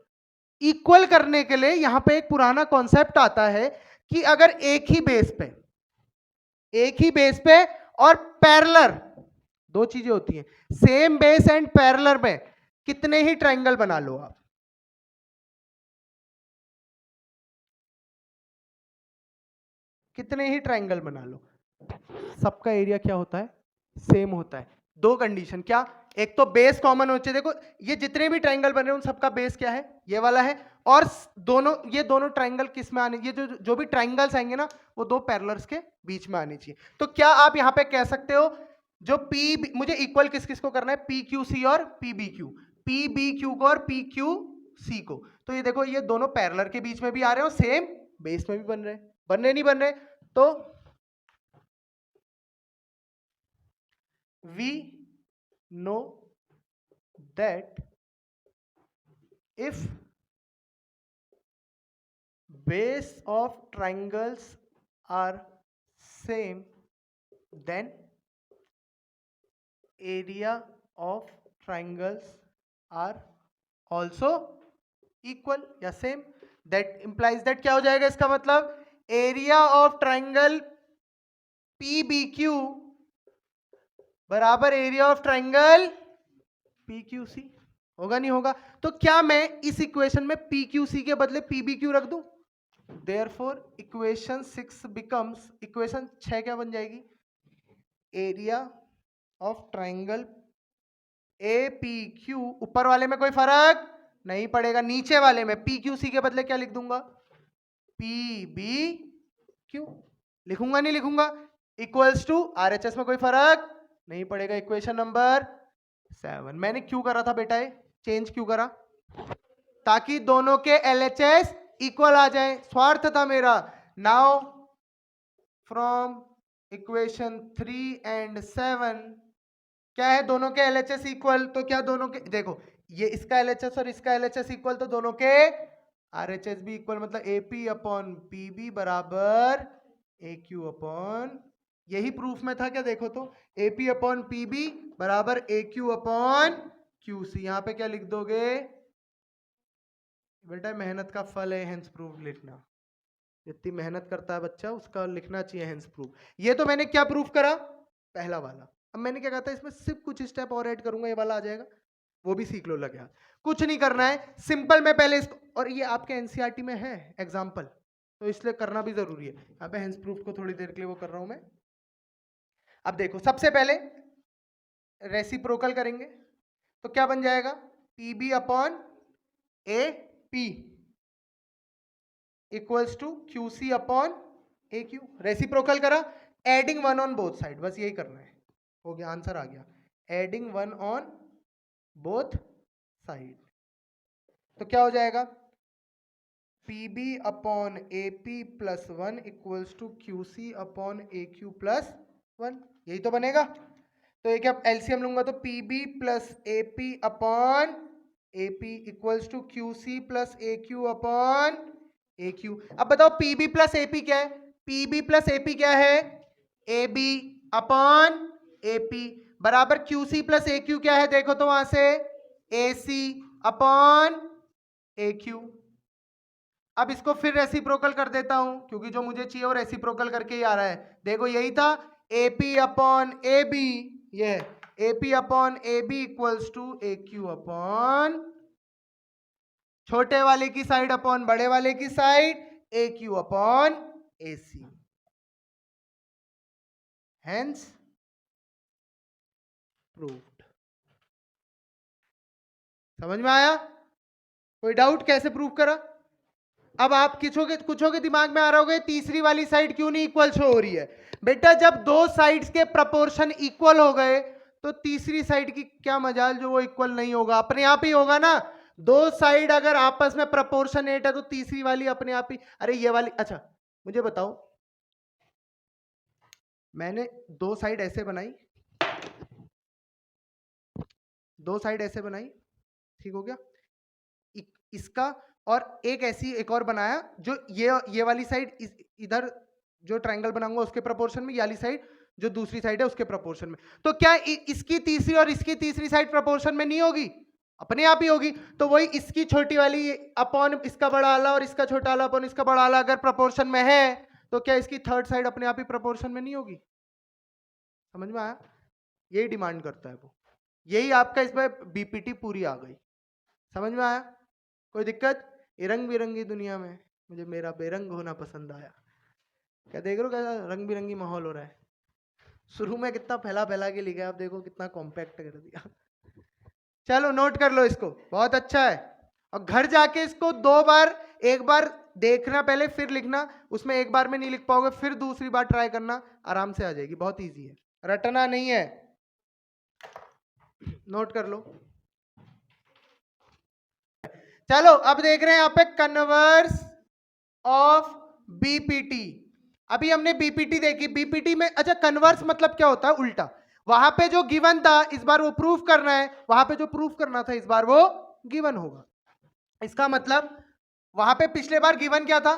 इक्वल करने के लिए यहां पे एक पुराना कॉन्सेप्ट आता है कि अगर एक ही बेस पे और पैरेलल, दो चीजें होती हैं, सेम बेस एंड पैरेलल में कितने ही ट्राइंगल बना लो आप, कितने ही ट्राइंगल बना लो, सबका एरिया क्या होता है, सेम होता है। दो कंडीशन क्या, एक तो बेस कॉमन हो चाहिए। देखो ये जितने भी ट्रायंगल बन रहे हैं उन सबका बेस क्या है, ये वाला है। और दोनों ये दोनों ट्रायंगल किस में आने, ये जो भी ट्रायंगल्स आएंगे ना वो दो पैरेलल्स के बीच में आनी चाहिए। तो क्या आप यहां पे कह सकते हो जो पी, मुझे इक्वल किस किस को करना है, पी क्यू सी और P B Q, P B Q को और पी क्यू सी को। तो ये देखो ये दोनों पैरेलल के बीच में भी आ रहे हैं और सेम बेस में भी बन रहे हैं, बन रहे नहीं बन रहे। तो we know that if base of triangles are same then area of triangles are also equal या same। that implies that क्या हो जाएगा, इसका मतलब area of triangle P B Q बराबर area of triangle P Q C, होगा नहीं होगा। तो क्या मैं इस इक्वेशन में पी क्यू सी के बदले पी बी क्यू रख दूं, देयरफॉर इक्वेशन 6 बिकम्स, इक्वेशन 6 क्या बन जाएगी, area of triangle A P Q, ऊपर वाले में कोई फर्क नहीं पड़ेगा, नीचे वाले में पी क्यू सी के बदले क्या लिख दूंगा, पी बी क्यू, लिखूंगा नहीं लिखूंगा, equals to R H S में कोई फर्क नहीं पड़ेगा। Equation number 7। मैंने क्यों करा था बेटा, ये चेंज क्यों करा, ताकि दोनों के LHS इक्वल आ जाए, स्वार्थ था मेरा। नाउ फ्रॉम इक्वेशन 3 एंड 7 क्या है, दोनों के LHS इक्वल, तो क्या दोनों के, देखो ये इसका LHS और इसका LHS इक्वल, तो दोनों के RHS भी इक्वल, मतलब AP अपॉन PB बराबर AQ अपॉन, यही प्रूफ में था क्या, देखो तो AP अपॉन PB बराबर AQ अपॉन QC। यहां पे क्या लिख दोगे बेटा, मेहनत का फल है हेंस प्रूफ लिखना, जितनी मेहनत करता है बच्चा उसका लिखना चाहिए हेंस प्रूफ। ये तो मैंने क्या प्रूफ करा, पहला वाला। अब मैंने क्या कहा था, इसमें सिर्फ कुछ स्टेप और ऐड करूंगा, ये वाला आ जाएगा, वो भी सीख लो लगे हाथ। कुछ नहीं करना है, सिंपल मैं पहले इसको, और ये आपके एनसीईआरटी में है एग्जाम्पल, तो इसलिए करना भी जरूरी है। यहाँ पे हेंस प्रूफ को थोड़ी देर के लिए वो कर रहा हूं मैं। अब देखो सबसे पहले रेसिप्रोकल करेंगे, तो क्या बन जाएगा, PB upon AP equals to QC upon AQ। Reciprocal करा, adding one on both side, बस यही करना है, हो गया, आंसर आ गया, adding one on both side. तो क्या हो जाएगा, PB upon AP plus 1 equals to QC upon AQ plus 1, यही तो बनेगा। तो ये क्या एलसीएम लूंगा, तो PB plus AP upon AP equals to QC plus AQ upon AQ। अब बताओ PB प्लस AP क्या है, PB प्लस AP क्या है, AB अपॉन AP बराबर QC प्लस AQ क्या है, देखो तो वहां से AC अपॉन AQ। अब इसको फिर रेसिप्रोकल कर देता हूं, क्योंकि जो मुझे चाहिए वो रेसिप्रोकल करके ही आ रहा है। देखो यही था, AP अपॉन AB, ये AP upon AB equals to AQ upon छोटे वाले की साइड अपॉन बड़े वाले की side, AQ upon AC। Hence proved. समझ में आया, कोई डाउट कैसे प्रूव करा। अब आप कुछों के दिमाग में आ रहा होगा तीसरी वाली साइड क्यों नहीं इक्वल शो हो रही है। बेटा जब दो साइड्स के प्रपोर्शन इक्वल हो गए तो तीसरी साइड की क्या मजाल जो वो इक्वल नहीं होगा, अपने आप ही होगा ना। दो साइड अगर आपस में प्रपोर्शनेट है तो तीसरी वाली अपने आप ही, अरे ये वाली, अच्छा मुझे बताओ, मैंने दो साइड ऐसे बनाई, दो साइड ऐसे बनाई, ठीक हो गया, इसका और एक ऐसी एक और बनाया जो ये वाली साइड इधर जो ट्रायंगल बनाऊंगा उसके प्रोपोर्शन में, ये वाली साइड जो दूसरी साइड है उसके प्रोपोर्शन में। तो क्या इसकी तीसरी और इसकी तीसरी साइड प्रोपोर्शन में नहीं होगी, अपने आप ही होगी। तो वही इसकी छोटी वाली अपॉन इसका बड़ा आला और इसका छोटा आला अपॉन इसका बड़ा आला अगर प्रोपोर्शन में है तो क्या इसकी थर्ड साइड अपने आप ही प्रोपोर्शन में नहीं होगी। समझ में आया, यही डिमांड करता है वो, यही आपका इसमें बीपीटी पूरी आ गई। समझ में आया, कोई दिक्कत। ये रंग बिरंगी दुनिया में मुझे मेरा बेरंग होना पसंद आया। क्या देख रहे हो, कैसा रंग बिरंगी माहौल हो रहा है। शुरू में कितना फैला फैला के लिखा है, आप देखो कितना कॉम्पैक्ट कर दिया। चलो नोट कर लो इसको, बहुत अच्छा है। और घर जाके इसको 2 बार, एक बार देखना पहले फिर लिखना, उसमें एक बार में नहीं लिख पाओगे, फिर दूसरी बार ट्राई करना, आराम से आ जाएगी, बहुत इजी है, रटना नहीं है। नोट कर लो। चलो अब देख रहे हैं यहां पे कन्वर्स ऑफ बीपीटी। अभी हमने बीपीटी देखी, बीपीटी में अच्छा कन्वर्स मतलब क्या होता है, उल्टा। वहां पे जो गिवन था इस बार वो प्रूफ करना है, वहां पे जो प्रूफ करना था इस बार वो गिवन होगा। इसका मतलब वहां पे पिछले बार गिवन क्या था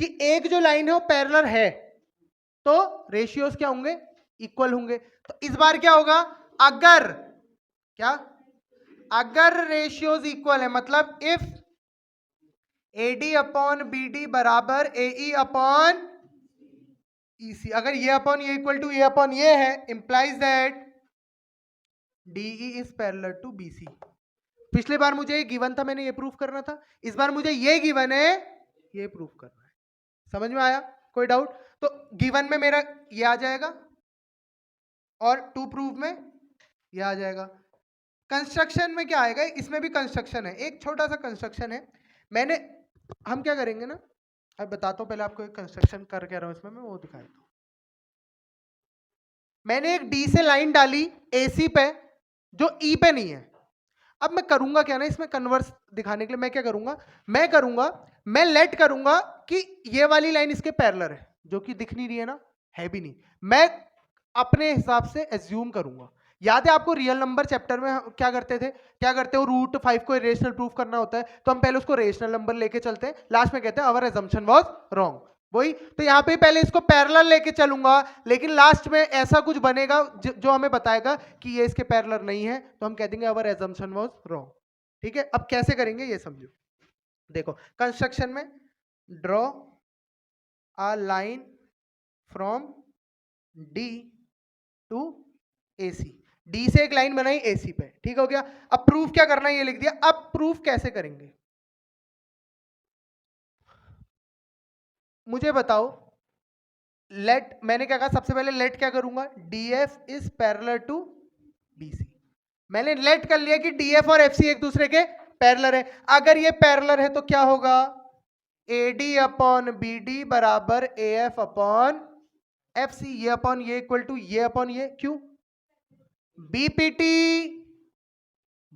कि एक जो लाइन है वो पैरेलल है, तो रेशियोज क्या होंगे, इक्वल होंगे। तो इस बार क्या होगा, अगर क्या, अगर रेशियोज इक्वल है, मतलब इफ एडी अपॉन बीडी बराबर एई अपॉन ईसी, अगर ये अपॉन ये इक्वल टू ये अपॉन ये है, implies that DE is parallel to BC. पिछले बार मुझे ये गिवन था, मैंने ये प्रूफ करना था, इस बार मुझे ये गिवन है, ये प्रूफ करना है। समझ में आया, कोई डाउट? तो गिवन में मेरा ये आ जाएगा और टू प्रूफ में ये आ जाएगा। कंस्ट्रक्शन में क्या आएगा, इसमें भी कंस्ट्रक्शन है, एक छोटा सा कंस्ट्रक्शन है। मैंने, हम क्या करेंगे ना, अब बताता हूं, पहले आपको एक कंस्ट्रक्शन कर क्या रहा हूं इसमें, मैं वो दिखा देता हूं। मैंने एक डी से लाइन डाली एसी पे जो ई पे नहीं है। अब मैं करूंगा क्या ना, इसमें कन्वर्स दिखाने के लिए मैं क्या करूंगा, मैं लेट करूंगा कि ये वाली लाइन इसके पैरेलल है, जो कि दिख नहीं रही है ना, है भी नहीं, मैं अपने हिसाब से एज्यूम करूंगा। याद है आपको रियल नंबर चैप्टर में हम क्या करते थे, क्या करते हो, रूट 5 को रेशनल प्रूफ करना होता है, तो हम पहले उसको रेशनल नंबर लेके चलते हैं, लास्ट में कहते हैं अवर एजम्पशन वाज रॉन्ग। वही तो यहाँ पे पहले इसको पैरेलल लेके चलूंगा, लेकिन लास्ट में ऐसा कुछ बनेगा जो हमें बताएगा कि ये इसके पैरेलल नहीं है, तो हम कह देंगे अवर एजम्पशन वाज रॉन्ग। ठीक है, अब कैसे करेंगे ये समझो। देखो कंस्ट्रक्शन में draw a line from D to AC, डी से एक लाइन बनाई एसी पे, ठीक हो गया। अब प्रूफ क्या करना है ये लिख दिया। अब प्रूफ कैसे करेंगे मुझे बताओ। लेट, मैंने क्या कहा सबसे पहले, लेट क्या करूंगा, DF is parallel to BC. मैंने लेट कर लिया कि डीएफ और एफसी एक दूसरे के पैरेलल है। अगर ये पैरेलल है तो क्या होगा, एडी अपॉन बीडी बराबर एएफ अपॉन एफसी, ये अपॉन ये इक्वल टू ये अपॉन ये, क्यों, बीपीटी,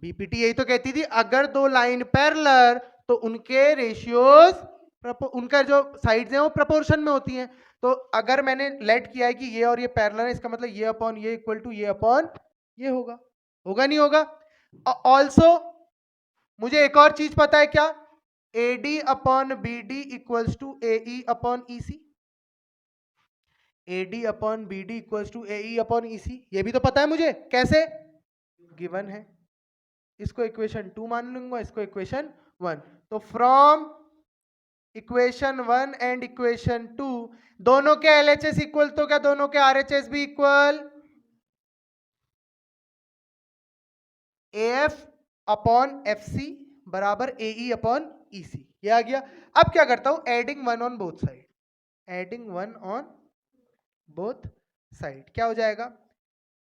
बीपीटी यही तो कहती थी अगर दो लाइन पैरेलल तो उनके रेशियोज, उनका जो साइड्स हैं वो प्रोपोर्शन में होती हैं। तो अगर मैंने लेट किया है कि ये और ये पैरेलल है, इसका मतलब ये अपॉन ये इक्वल टू ये अपॉन ये होगा, होगा नहीं होगा। ऑल्सो मुझे एक और चीज पता है, क्या, AD upon BD equals to AE upon EC, AD upon BD equals to AE upon EC, ये भी तो पता है मुझे, कैसे, गिवन है। इसको इक्वेशन 2 मान लूंगा, इसको इक्वेशन 1। तो फ्रॉम इक्वेशन 1 एंड इक्वेशन 2 दोनों के एलएचएस इक्वल, तो क्या दोनों के आरएचएस भी इक्वल, एएफ अपॉन एफसी बराबर एई अपॉन ईसी, ये आ गया। अब क्या करता हूं, adding 1 on both side, adding 1 on both side, क्या हो जाएगा,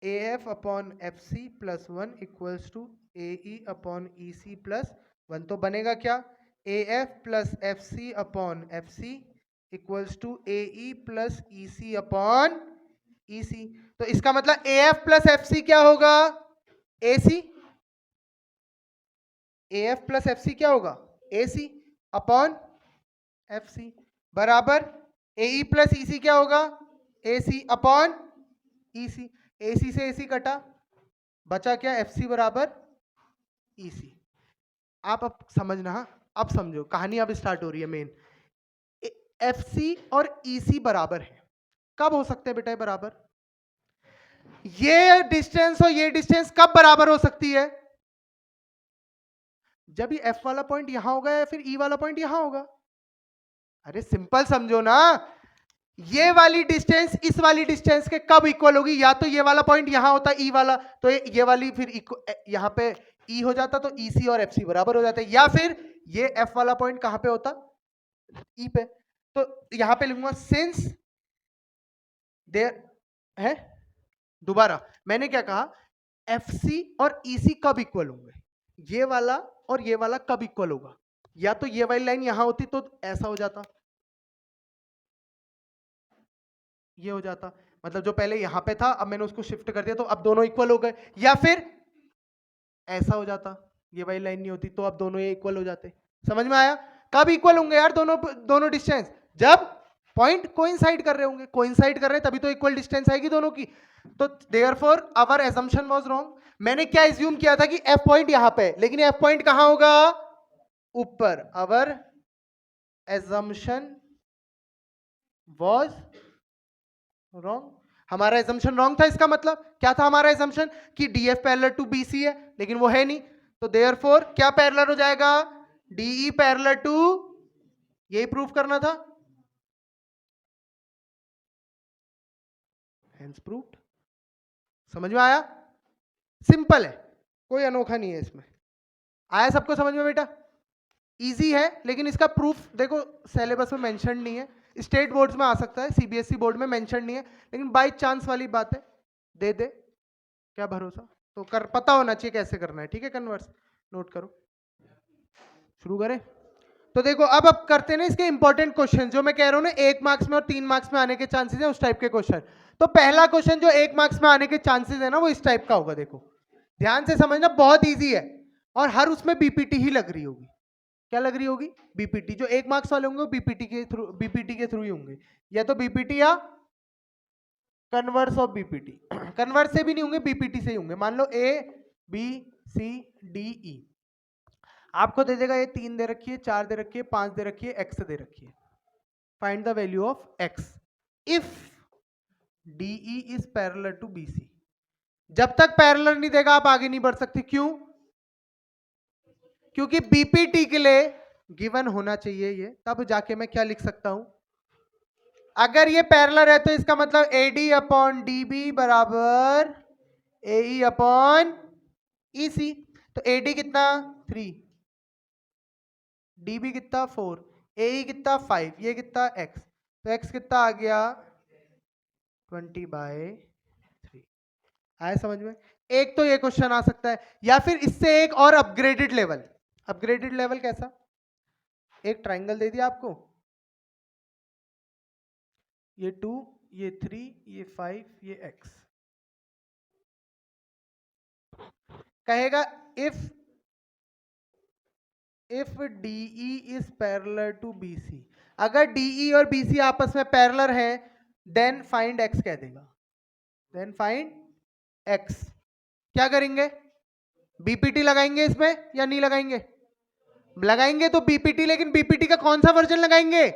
AF upon FC plus 1 equals to AE upon EC plus 1, तो बनेगा क्या, AF plus FC upon FC equals to AE plus EC upon EC। तो इसका मतलब AF प्लस FC क्या होगा, AC, AF प्लस FC क्या होगा, AC अपॉन FC बराबर AE प्लस EC क्या होगा, AC अपॉन EC, AC से AC कटा, बचा क्या, FC बराबर EC। आप अब समझना, अब समझो कहानी अब स्टार्ट हो रही है मेन। FC और EC बराबर है, कब हो सकते हैं बेटा ये बराबर, ये डिस्टेंस और ये डिस्टेंस कब बराबर हो सकती है, जब ये F वाला पॉइंट यहां होगा या फिर E वाला पॉइंट यहां होगा। अरे सिंपल समझो ना, ये वाली डिस्टेंस इस वाली डिस्टेंस के कब इक्वल होगी, या तो ये वाला पॉइंट यहां होता ई वाला, तो ये वाली फिर यहां पे ई हो जाता, तो ईसी और एफसी बराबर हो जाते, या फिर ये एफ वाला पॉइंट कहां पे होता, ई पे। तो यहां पे लिखूंगा सिंस देयर है दोबारा मैंने क्या कहा, FC और EC कब इक्वल होंगे, ये वाला और ये वाला कब इक्वल होगा, या तो ये वाली लाइन यहां होती तो ऐसा हो जाता, ये हो जाता, मतलब जो पहले यहां पे था अब मैंने उसको शिफ्ट कर दिया तो अब दोनों इक्वल हो गए, या फिर ऐसा हो जाता, ये वाली लाइन नहीं होती तो अब दोनों ये इक्वल हो जाते। समझ में आया? कब इक्वल होंगे यार दोनों दोनों डिस्टेंस, जब पॉइंट कोइंसाइड कर रहे होंगे, कोइंसाइड कर रहे हैं तभी तो इक्वल डिस्टेंस आएगी दोनों की। तो therefore our assumption was wrong. मैंने क्या एज्यूम किया था कि F पॉइंट यहां पे, लेकिन F पॉइंट कहां होगा, ऊपर। आवर assumption was wrong, हमारा assumption wrong था। इसका मतलब क्या था हमारा assumption कि DF पैरेलल टू BC है, लेकिन वो है नहीं, तो देयरफॉर क्या पैरेलल हो जाएगा, DE पैरेलल टू, यही प्रूफ करना था, हेंस प्रूव्ड। समझ में आया? सिंपल है, कोई अनोखा नहीं है इसमें। आया सबको समझ में बेटा? इजी है, लेकिन इसका प्रूफ देखो सिलेबस में मेंशन नहीं है, स्टेट बोर्ड्स में आ सकता है, CBSE बोर्ड में मेंशन नहीं है, लेकिन बाय चांस वाली बात है, दे दे, क्या भरोसा। तो कर पता होना चाहिए कैसे करना है, ठीक है। कन्वर्स नोट करो, शुरू करें। तो देखो अब करते हैं ना इसके इंपॉर्टेंट क्वेश्चन, जो मैं कह रहा हूं ना 1 मार्क्स में और 3 मार्क्स में आने के चांसेस है, उस टाइप के क्वेश्चन। तो पहला क्वेश्चन जो 1 मार्क्स में आने के चांसेस है ना, वो इस टाइप का होगा। देखो ध्यान से समझना, बहुत ईजी है, और हर उसमें BPT ही लग रही होगी। क्या लग रही होगी, BPT। जो 1 मार्क्स वाले होंगे वो BPT के थ्रू ही होंगे, या तो BPT या कन्वर्स ऑफ BPT। कन्वर्स से भी नहीं होंगे, BPT से ही होंगे। मान लो ABCDE, आपको दे देगा ये 3 दे रखी है, 4 दे रखी है, 5 दे रखी है, x दे रखी है। Find the value of x if DE is parallel to BC। जब तक पैरेलल नहीं देगा आप आगे नहीं बढ़ सकते। क्यों? क्योंकि BPT के लिए गिवन होना चाहिए ये, तब जाके मैं क्या लिख सकता हूं, अगर ये पैरेलल है तो इसका मतलब AD अपॉन DB बराबर AE अपॉन EC। तो AD कितना 3, DB कितना 4, AE कितना 5, ये कितना x, तो x कितना आ गया 20/3। आया समझ में? एक तो ये क्वेश्चन आ सकता है, या फिर इससे एक और अपग्रेडेड लेवल। अपग्रेडेड लेवल कैसा, एक ट्राइंगल दे दिया आपको, ये 2, ये 3, ये 5, ये x, कहेगा if DE is parallel to BC। अगर DE और BC आपस में पैरेलल है, देन फाइंड x कह देगा, देन फाइंड x। क्या करेंगे, BPT लगाएंगे इसमें या नहीं लगाएंगे? लगाएंगे तो BPT, लेकिन BPT का कौन सा वर्जन लगाएंगे,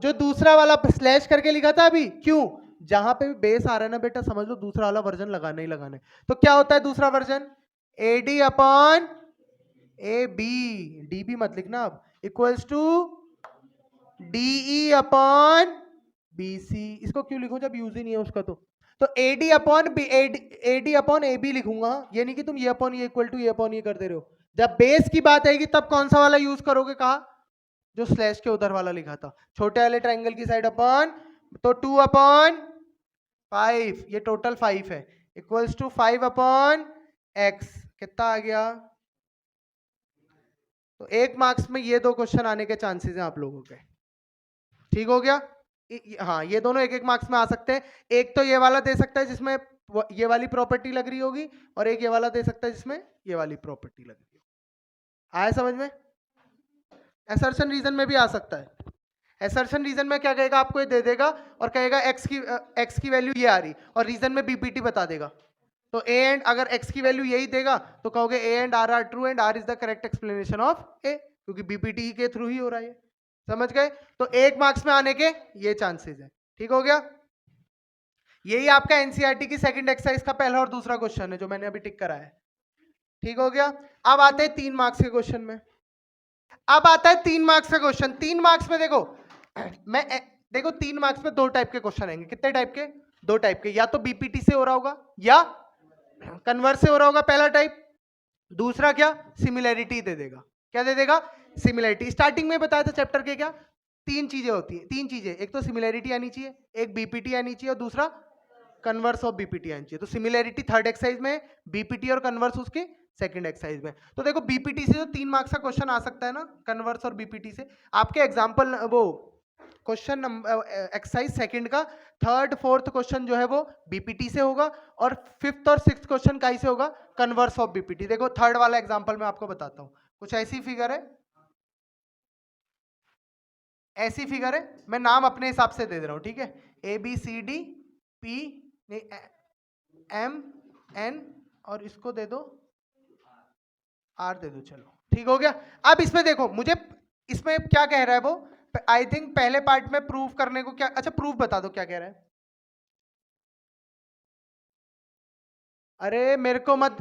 जो दूसरा वाला स्लैश करके लिखा था अभी। क्यों? जहां पे भी बेस आ रहा है ना बेटा, समझ लो दूसरा वाला वर्जन लगाना ही लगाना है। तो क्या होता है दूसरा version, AD upon AB, DB मत लिखना अब, equals to DE upon BC। इसको क्यों लिखूं जब यूज ही नहीं है उसका, तो AD अपॉन AB लिखूंगा, ये नहीं कि तुम ये अपॉन ये इक्वल टू ये अपॉन ये कर दे रहे हो। जब बेस की बात आएगी तब कौन सा वाला यूज करोगे, कहा जो स्लैश के उधर वाला लिखा था, छोटे वाले ट्राइंगल की साइड अपॉन, तो 2 अपॉन 5, ये टोटल 5 है, इक्वल्स टू 5 अपॉन x। कितना आ गया, तो 1 मार्क्स में ये 2 क्वेश्चन आने के चांसेस हैं आप लोगों के। ठीक हो गया? हाँ, ये दोनों 1-1 मार्क्स में आ सकते हैं। एक तो ये वाला दे सकता है जिसमें ये वाली प्रॉपर्टी लग रही होगी, और एक ये वाला दे सकता है जिसमें ये वाली प्रॉपर्टी लग रही होगी। आया समझ में? असर्शन रीजन में भी आ सकता है। असर्शन रीजन में क्या कहेगा, आपको ये दे देगा और कहेगा x की वैल्यू ये आ रही, और रीजन में BPT बता देगा। तो a एंड, अगर x की वैल्यू यही देगा तो कहोगे a and r are true and r is the correct explanation of a, क्योंकि BPT के थ्रू ही हो रहा है। समझ गए? तो 1 मार्क्स में आने के ये चांसेस है। ठीक हो गया? यही आपका एनसीईआरटी की सेकंड एक्सरसाइज का पहला और दूसरा क्वेश्चन है जो मैंने अभी टिक कराया है। ठीक हो गया? अब आते हैं 3 मार्क्स के क्वेश्चन में। अब आता है 3 मार्क्स का क्वेश्चन। 3 मार्क्स में देखो, देखो 3 मार्क्स में 2 टाइप के क्वेश्चन आएंगे। कितने टाइप के? 2 टाइप के, या तो BPT से हो रहा होगा या कन्वर्स से हो रहा होगा, पहला टाइप। दूसरा क्या, सिमिलैरिटी दे देगा। क्या दे देगा? सिमिलैरिटी। स्टार्टिंग में बताया था चैप्टर के, क्या 3 चीजें होती है, 3 चीजें, एक तो सिमिलैरिटी आनी चाहिए, एक BPT आनी चाहिए, और दूसरा कन्वर्स ऑफ बीपीटी आनी चाहिए। तो सिमिलैरिटी थर्ड एक्सरसाइज में, बीपीटी और कन्वर्स उसके सेकंड एक्सरसाइज में। तो देखो बीपीटी से तो 3 मार्क्स का क्वेश्चन आ सकता है ना, कन्वर्स और बीपीटी से। आपके एग्जांपल वो क्वेश्चन नंबर एक्सरसाइज सेकंड का थर्ड फोर्थ क्वेश्चन जो है वो बीपीटी से होगा, और फिफ्थ और सिक्स्थ क्वेश्चन का से होगा कन्वर्स ऑफ बीपीटी। देखो थर्ड वाला एग्जांपल मैं आपको बताता हूँ, कुछ ऐसी फिगर है, ऐसी फिगर है, मैं नाम अपने हिसाब से दे दे रहा हूँ, ठीक है, A B C D P M N, और इसको दे दो आर दे दो, चलो ठीक हो गया। अब इसमें देखो मुझे इसमें क्या कह रहा है वो, आई थिंक पहले पार्ट में प्रूफ करने को क्या, अच्छा प्रूफ बता दो क्या कह रहा है। अरे मेरे को मत,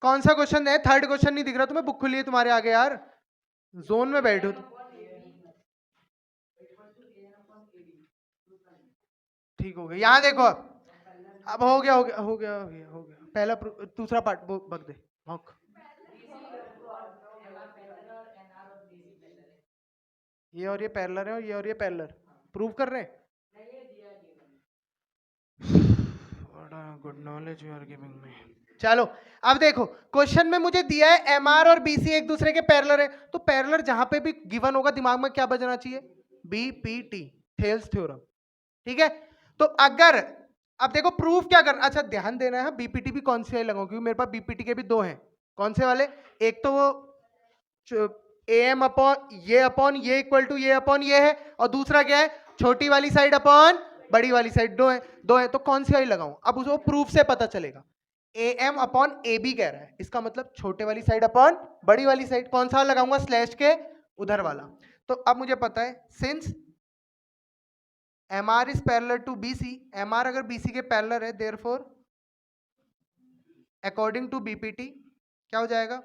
कौन सा क्वेश्चन है, थर्ड क्वेश्चन नहीं दिख रहा तुम्हें, बुक खुली है तुम्हारे आगे यार, जोन में बैठो। ठीक हो गया, यहाँ देखो अब हो गया हो गया हो गया हो गया हो गया, पहला दूसरा पार्ट बक दे मौक। ये और ये पैरेलल है, और ये और ये पैरेलल, प्रूव कर रहे हैं। Good knowledge you are giving me. चलो अब देखो क्वेश्चन में मुझे दिया है एमआर और बीसी एक दूसरे के पैरेलल है, तो पैरेलल जहां पे भी गिवन होगा दिमाग में क्या बजना चाहिए, बीपीटी, थेल्स थ्योरम, ठीक है। तो अगर अब देखो प्रूफ क्या करना, अच्छा ध्यान देना है, बीपीटी भी कौन से लगाऊं, क्योंकि मेरे पास बीपीटी के भी दो हैं, कौन से वाले, एक तो वो एम अपॉन ये इक्वल टू ये अपॉन ये है, और दूसरा क्या है, छोटी वाली साइड अपॉन बड़ी वाली साइड, दो है, तो कौन सी वाली लगाऊं, अब उसको प्रूफ से पता चलेगा। A M upon A B कह रहा है, इसका मतलब छोटे वाली साइड अपॉन बड़ी वाली साइड, कौन सा लगाऊंगा, स्लैश के उधर वाला। तो अब मुझे पता है since MR is parallel to BC, MR अगर BC के पैरेलल है, देयरफॉर अकॉर्डिंग टू BPT क्या हो जाएगा,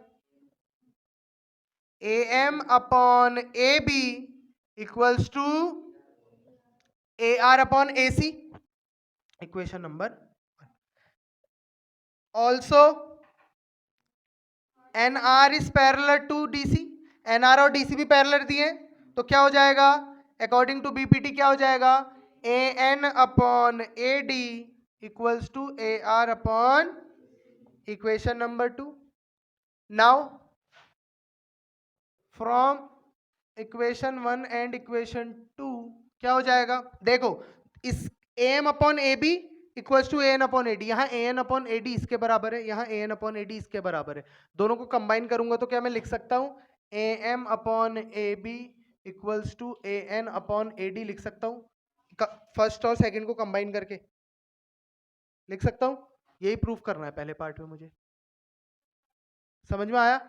AM upon AB equals to AR upon AC, equation number. Also NR is parallel to DC, NR और DC भी पैरेलल दिए, तो क्या हो जाएगा, अकॉर्डिंग टू BPT क्या हो जाएगा, AN upon AD equals to AR upon equation number 2। Now from equation 1 and equation 2 क्या हो जाएगा, देखो इस AM upon AB equals to AN upon AD, यहाँ AN अपॉन AD इसके बराबर है, यहाँ AN अपॉन AD इसके बराबर है, दोनों को कंबाइन करूंगा तो क्या मैं लिख सकता हूँ, AM upon AB equals to AN upon AD लिख सकता हूँ, फर्स्ट और सेकंड को कंबाइन करके लिख सकता हूँ। यही प्रूफ करना है पहले पार्ट में मुझे, समझ में आया,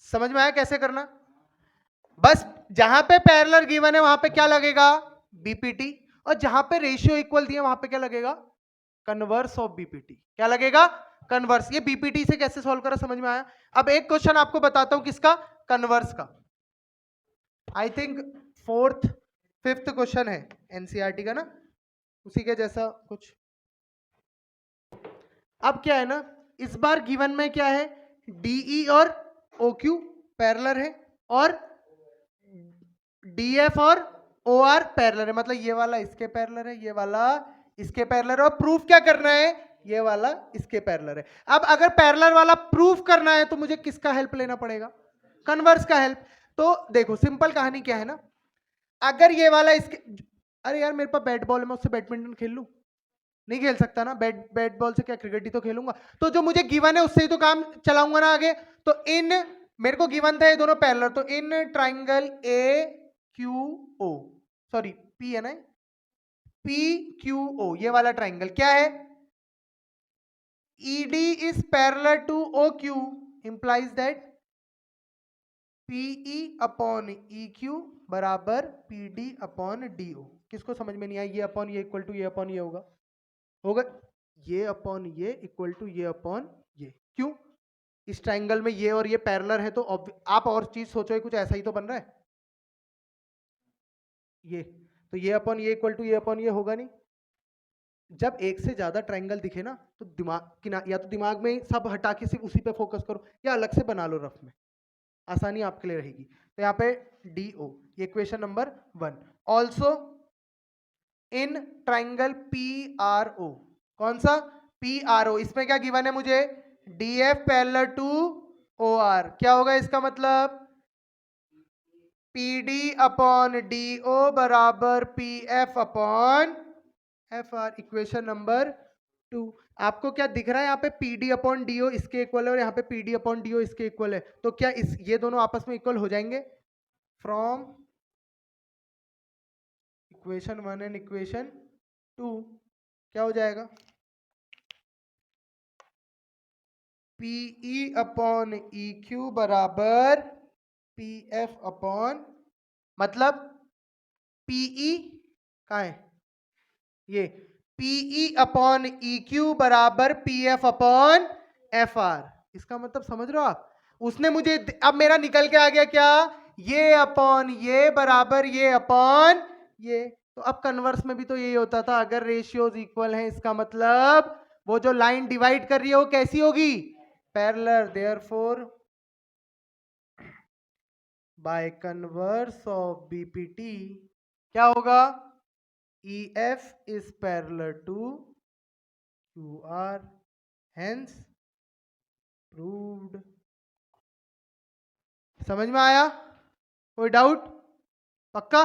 समझ में आया कैसे करना, बस जहां पे पैरेलल गिवन है वहां पे क्या लगेगा, बीपीटी, और जहां पे रेशियो इक्वल दिए वहां पे क्या लगेगा, कन्वर्स ऑफ बीपीटी, क्या लगेगा, कन्वर्स। ये बीपीटी से कैसे सॉल्व करा समझ में आया। अब एक क्वेश्चन आपको बताता हूं किसका, कन्वर्स का, I think fourth fifth question है एनसीईआरटी का ना, उसी के जैसा कुछ। अब क्या है ना, इस बार गिवन में क्या है, डीई और ओक्यू पैरेलल है, और डीएफ और ओआर पैरेलल है, मतलब ये वाला इसके पैरेलल है, ये वाला इसके पैरेलल है, और प्रूफ क्या करना है, ये वाला इसके पैरेलल है। अब अगर पैरेलल वाला प्रूफ करना है तो मुझे किसका हेल्प लेना पड़ेगा, कन्वर्स का हेल्प। तो देखो सिंपल कहानी क्या है ना, अगर ये वाला इसके, अरे यार मेरे पास बैट बॉल है, मैं उससे बैडमिंटन खेल लूं, नहीं खेल सकता ना, बैट बॉल से क्या क्रिकेट ही तो खेलूंगा, तो जो मुझे गिवन है उससे ही तो काम चलाऊंगा ना आगे। तो इन मेरे को गिवन था ये दोनों पैरेलल, तो in triangle A Q O, sorry P है ना, पी क्यू ओ, ये वाला ट्राइंगल क्या है, ED is parallel to O Q, implies that PE upon E Q बराबर पीडी अपॉन डी ओ। किसको समझ में नहीं आया, ये अपॉन ये इक्वल टू ये अपॉन ये होगा ये अपॉन ये इक्वल टू ये अपॉन ये, क्यों, इस ट्राइंगल में ये और ये पैरेलल है, तो आप और चीज सोचो, कुछ ऐसा ही तो बन रहा है, ये तो ये अपॉन ये इक्वल टू ये अपॉन ये होगा नहीं। जब एक से ज्यादा ट्राइंगल दिखे ना तो दिमाग या तो दिमाग में सब हटा के सिर्फ उसी पे फोकस करो, या अलग से बना लो रफ में, आसानी आपके लिए रहेगी। तो यहाँ पे डी ओ, ये equation number 1। Also in triangle PRO। कौन सा? PRO। इसमें क्या गिवन है मुझे? DF parallel to OR। क्या होगा इसका मतलब? PD अपॉन DO बराबर PF upon FR। Equation number 2। आपको क्या दिख रहा है यहाँ पे? PD अपॉन DO इसके इक्वल है और यहाँ पे PD अपॉन DO इसके इक्वल है, तो क्या ये दोनों आपस में इक्वल हो जाएंगे? फ्रॉम इक्वेशन 1 एंड इक्वेशन 2 क्या हो जाएगा? PE अपॉन EQ बराबर PF अपॉन, मतलब PE कहाँ है? ये PE अपॉन EQ बराबर PF अपॉन FR। इसका मतलब समझ रहे हो आप? उसने मुझे, अब मेरा निकल के आ गया क्या? ये अपॉन ये बराबर ये अपॉन ये। तो अब कन्वर्स में भी तो यही होता था, अगर रेशियोज इक्वल हैं इसका मतलब वो जो लाइन डिवाइड कर रही है वो कैसी होगी? Parallel. Therefore by converse of BPT क्या होगा? EF is parallel to QR, hence proved। समझ में आया? कोई डाउट? पक्का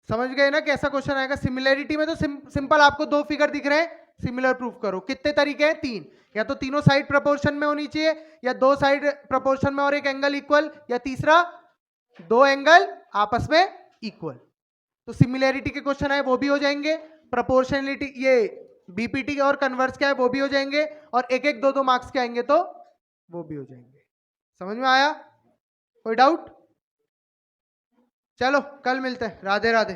समझ गए ना कैसा क्वेश्चन आएगा? सिमिलैरिटी में तो सिंपल आपको दो फिगर दिख रहे हैं, सिमिलर प्रूफ करो। कितने तरीके हैं? 3। या तो तीनों साइड प्रपोर्शन में होनी चाहिए, या दो साइड प्रपोर्शन में और एक एंगल इक्वल, या तीसरा दो एंगल आपस में इक्वल। तो सिमिलैरिटी के क्वेश्चन है वो भी हो जाएंगे, प्रोपोर्शनलिटी ये BPT और कन्वर्स क्या है वो भी हो जाएंगे, और एक एक दो मार्क्स के आएंगे तो वो भी हो जाएंगे। समझ में आया? कोई डाउट? चलो कल मिलते हैं। राधे राधे।